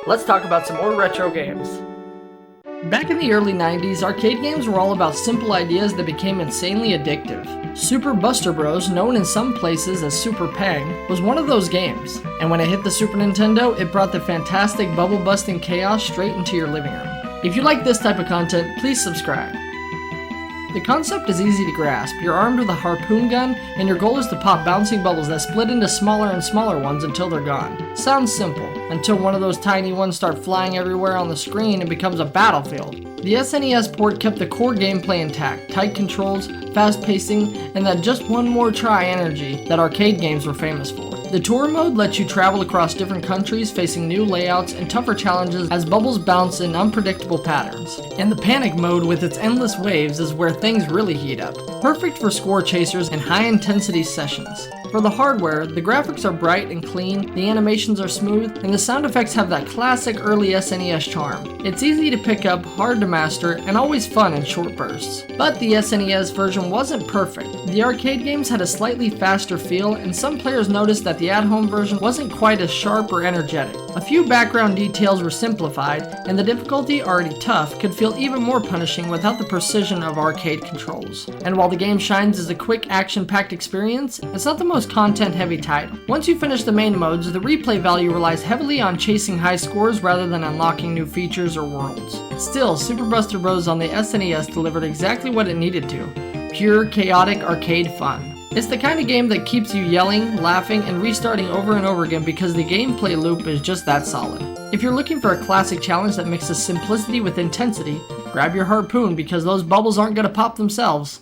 let's talk about some more retro games. Back in the early 90s, arcade games were all about simple ideas that became insanely addictive. Super Buster Bros, known in some places as Super Pang, was one of those games, and when it hit the Super Nintendo, it brought the fantastic bubble-busting chaos straight into your living room. If you like this type of content, please subscribe. The concept is easy to grasp. You're armed with a harpoon gun, and your goal is to pop bouncing bubbles that split into smaller and smaller ones until they're gone. Sounds simple, until one of those tiny ones start flying everywhere on the screen and becomes a battlefield. The SNES port kept the core gameplay intact, tight controls, fast pacing, and that just one more try energy that arcade games were famous for. The tour mode lets you travel across different countries facing new layouts and tougher challenges as bubbles bounce in unpredictable patterns. And the panic mode with its endless waves is where things really heat up. Perfect for score chasers and high intensity sessions. For the hardware, the graphics are bright and clean, the animations are smooth, and the sound effects have that classic early SNES charm. It's easy to pick up, hard to master, and always fun in short bursts. But the SNES version wasn't perfect. The arcade games had a slightly faster feel, and some players noticed that the at-home version wasn't quite as sharp or energetic. A few background details were simplified, and the difficulty, already tough, could feel even more punishing without the precision of arcade controls. And while the game shines as a quick, action-packed experience, it's not the most content-heavy title. Once you finish the main modes, the replay value relies heavily on chasing high scores rather than unlocking new features or worlds. Still, Super Buster Bros on the SNES delivered exactly what it needed to: pure, chaotic arcade fun. It's the kind of game that keeps you yelling, laughing, and restarting over and over again because the gameplay loop is just that solid. If you're looking for a classic challenge that mixes simplicity with intensity, grab your harpoon because those bubbles aren't gonna pop themselves.